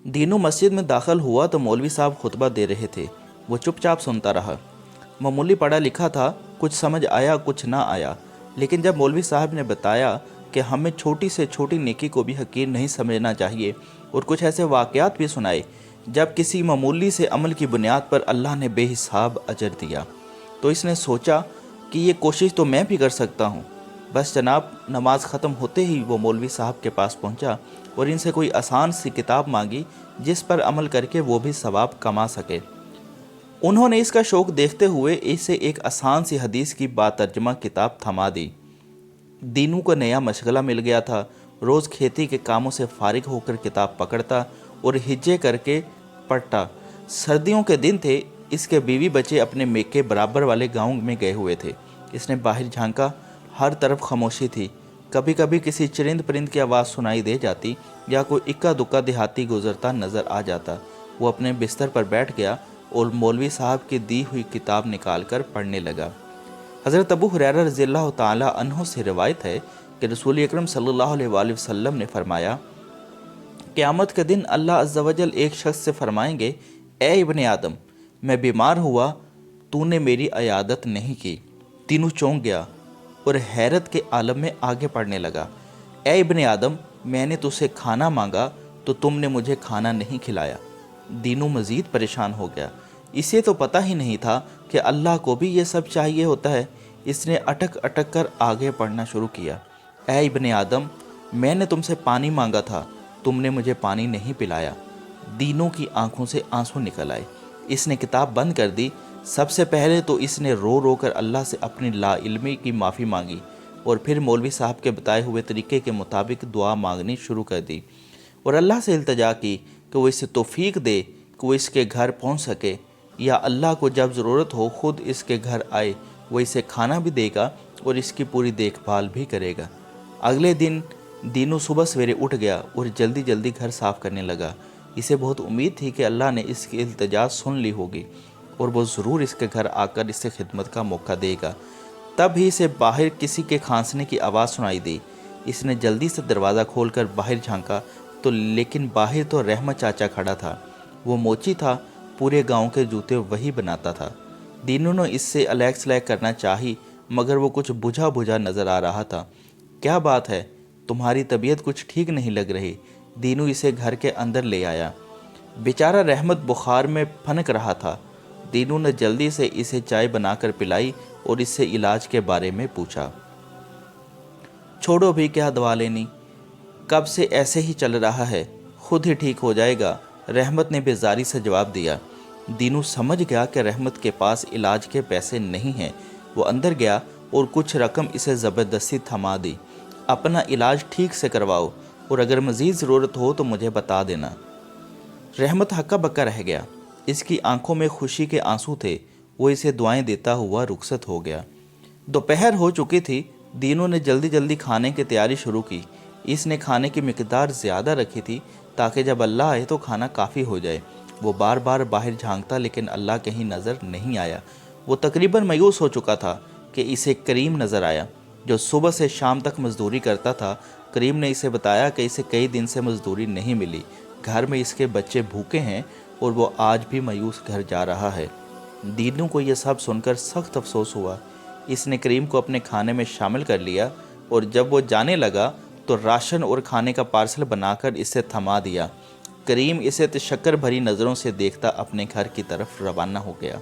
दीनू मस्जिद में दाखिल हुआ तो मौलवी साहब खुतबा दे रहे थे। वो चुपचाप सुनता रहा। मामूली पढ़ा लिखा था, कुछ समझ आया कुछ ना आया, लेकिन जब मौलवी साहब ने बताया कि हमें छोटी से छोटी नेकी को भी हकीर नहीं समझना चाहिए, और कुछ ऐसे वाक़यात भी सुनाए जब किसी मामूली से अमल की बुनियाद पर अल्लाह ने बेहिसाब अजर दिया, तो इसने सोचा कि ये कोशिश तो मैं भी कर सकता हूँ। बस जनाब, नमाज ख़त्म होते ही वो मौलवी साहब के पास पहुँचा और इनसे कोई आसान सी किताब मांगी जिस पर अमल करके वो भी सवाब कमा सके। उन्होंने इसका शौक़ देखते हुए इसे एक आसान सी हदीस की बातर्जमा किताब थमा दी। दीनू को नया मशगला मिल गया था। रोज़ खेती के कामों से फारिग होकर किताब पकड़ता और हिज्जे करके पढ़ता। सर्दियों के दिन थे। इसके बीवी बच्चे अपने मेके बराबर वाले गांव में गए हुए थे। इसने बाहर झांका, हर तरफ खामोशी थी। कभी कभी किसी चरिंद परिंद की आवाज़ सुनाई दे जाती या कोई इक्का दुक्का देहाती गुजरता नज़र आ जाता। वो अपने बिस्तर पर बैठ गया और मौलवी साहब की दी हुई किताब निकाल कर पढ़ने लगा। हज़रत अबू हुरैरा रज़ियल्लाहु ताला अन्हु से रिवायत है कि रसूल अकरम सल्लल्लाहु अलैहि वसल्लम ने फरमाया, क़यामत के दिन अल्लाह अज़्ज़ा वजल एक शख्स से फरमाएंगे, ए इब्ने आदम, मैं बीमार हुआ, तूने मेरी अयादत नहीं की। तीनों चौंक गया और हैरत के आलम में आगे पढ़ने लगा। ए इब्ने आदम, मैंने तुझसे खाना मांगा तो तुमने मुझे खाना नहीं खिलाया। दीनू मज़ीद परेशान हो गया। इसे तो पता ही नहीं था कि अल्लाह को भी ये सब चाहिए होता है। इसने अटक अटक कर आगे पढ़ना शुरू किया। ऐ इब्ने आदम, मैंने तुमसे पानी मांगा था, तुमने मुझे पानी नहीं पिलाया। दीनू की आंखों से आंसू निकल आए। इसने किताब बंद कर दी। सबसे पहले तो इसने रो रो कर अल्लाह से अपनी लाइल्मी की माफ़ी मांगी और फिर मौलवी साहब के बताए हुए तरीके के मुताबिक दुआ मांगनी शुरू कर दी और अल्लाह से इल्तजा की कि वो इसे तौफीक दे कि वो इसके घर पहुंच सके, या अल्लाह को जब ज़रूरत हो ख़ुद इसके घर आए, वो इसे खाना भी देगा और इसकी पूरी देखभाल भी करेगा। अगले दिन दीनू सुबह सवेरे उठ गया और जल्दी जल्दी घर साफ़ करने लगा। इसे बहुत उम्मीद थी कि अल्लाह ने इसकी इल्तजा सुन ली होगी और वो ज़रूर इसके घर आकर इससे खिदमत का मौका देगा। तब ही इसे बाहर किसी के खांसने की आवाज़ सुनाई दी। इसने जल्दी से दरवाज़ा खोलकर बाहर झांका तो लेकिन बाहर तो रहमत चाचा खड़ा था। वो मोची था, पूरे गांव के जूते वही बनाता था। दीनू ने इससे अलैक सलैक करना चाही, मगर वो कुछ बुझा बुझा नज़र आ रहा था। क्या बात है, तुम्हारी तबीयत कुछ ठीक नहीं लग रही। दीनू इसे घर के अंदर ले आया। बेचारा रहमत बुखार में फनक रहा था। दीनू ने जल्दी से इसे चाय बनाकर पिलाई और इससे इलाज के बारे में पूछा। छोड़ो भी, क्या दवा लेनी, कब से ऐसे ही चल रहा है, खुद ही ठीक हो जाएगा, रहमत ने बेजारी से जवाब दिया। दीनू समझ गया कि रहमत के पास इलाज के पैसे नहीं हैं। वो अंदर गया और कुछ रकम इसे ज़बरदस्ती थमा दी। अपना इलाज ठीक से करवाओ और अगर मज़ीद ज़रूरत हो तो मुझे बता देना। रहमत हक्का बक्का रह गया। इसकी आंखों में खुशी के आंसू थे। वो इसे दुआएं देता हुआ रुखसत हो गया। दोपहर हो चुकी थी। दीनू ने जल्दी जल्दी खाने की तैयारी शुरू की। इसने खाने की मिकदार ज़्यादा रखी थी ताकि जब अल्लाह आए तो खाना काफ़ी हो जाए। वो बार बार बाहर झांकता लेकिन अल्लाह कहीं नज़र नहीं आया। वो तकरीबन मायूस हो चुका था कि इसे करीम नज़र आया, जो सुबह से शाम तक मजदूरी करता था। करीम ने इसे बताया कि इसे कई दिन से मजदूरी नहीं मिली, घर में इसके बच्चे भूखे हैं और वो आज भी मायूस घर जा रहा है। दीनू को यह सब सुनकर सख्त अफसोस हुआ। इसने करीम को अपने खाने में शामिल कर लिया और जब वो जाने लगा तो राशन और खाने का पार्सल बनाकर इसे थमा दिया। करीम इसे तशक्कर भरी नज़रों से देखता अपने घर की तरफ रवाना हो गया।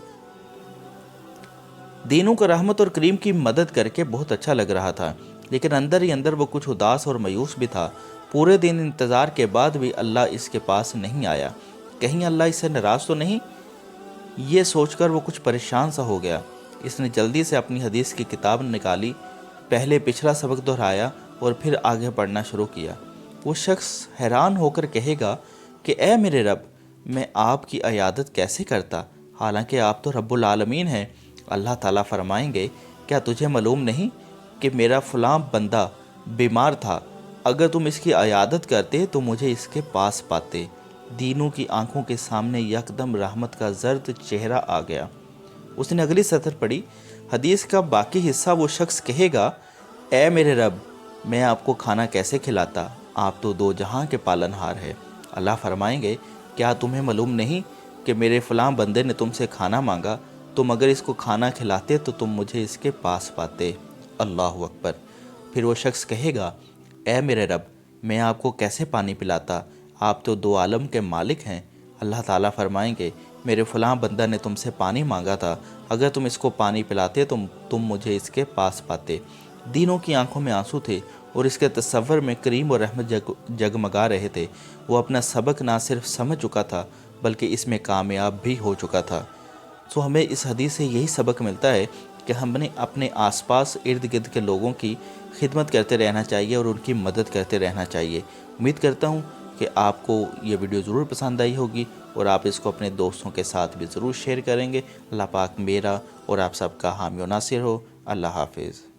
दीनू को रहमत और करीम की मदद करके बहुत अच्छा लग रहा था, लेकिन अंदर ही अंदर वो कुछ उदास और मायूस भी था। पूरे दिन इंतज़ार के बाद भी अल्लाह इसके पास नहीं आया। कहीं अल्लाह इससे नाराज़ तो नहीं, ये सोचकर वो कुछ परेशान सा हो गया। इसने जल्दी से अपनी हदीस की किताब निकाली, पहले पिछला सबक दोहराया और फिर आगे पढ़ना शुरू किया। वो शख्स हैरान होकर कहेगा कि ए मेरे रब, मैं आपकी अयादत कैसे करता, हालांकि आप तो रब्बुल आलमीन हैं। अल्लाह ताला फरमाएंगे, क्या तुझे मालूम नहीं कि मेरा फ़लाँ बंदा बीमार था, अगर तुम इसकी अयादत करते तो मुझे इसके पास पाते। दीनू की आंखों के सामने यकदम रहमत का जर्द चेहरा आ गया। उसने अगली सतर पढ़ी। हदीस का बाकी हिस्सा वो शख्स कहेगा, ए मेरे रब, मैं आपको खाना कैसे खिलाता, आप तो दो जहां के पालनहार है। اللہ فرمائیں گے کیا تمہیں معلوم نہیں کہ میرے فلاں بندے نے تم سے کھانا مانگا، تم اگر اس کو کھانا کھلاتے تو تم مجھے اس کے پاس پاتے۔ اللہ اکبر۔ پھر وہ شخص کہے گا اے میرے رب، میں آپ کو کیسے پانی پلاتا، آپ تو دو عالم کے مالک ہیں۔ اللہ تعالیٰ فرمائیں گے میرے فلاں بندہ نے تم سے پانی مانگا تھا، اگر تم اس کو پانی پلاتے تو تم مجھے اس کے پاس پاتے۔ دینوں کی آنکھوں میں آنسو تھے اور اس کے تصور میں کریم اور رحمت جگمگا رہے تھے۔ وہ اپنا سبق نہ صرف سمجھ چکا تھا بلکہ اس میں کامیاب بھی ہو چکا تھا۔ سو ہمیں اس حدیث سے یہی سبق ملتا ہے کہ ہم نے اپنے آس پاس ارد گرد کے لوگوں کی خدمت کرتے رہنا چاہیے اور ان کی مدد کرتے رہنا چاہیے۔ امید کرتا ہوں کہ آپ کو یہ ویڈیو ضرور پسند آئی ہوگی اور آپ اس کو اپنے دوستوں کے ساتھ بھی ضرور شیئر کریں گے۔ اللہ پاک میرا اور آپ سب کا حامی و ناصر ہو۔ اللہ حافظ۔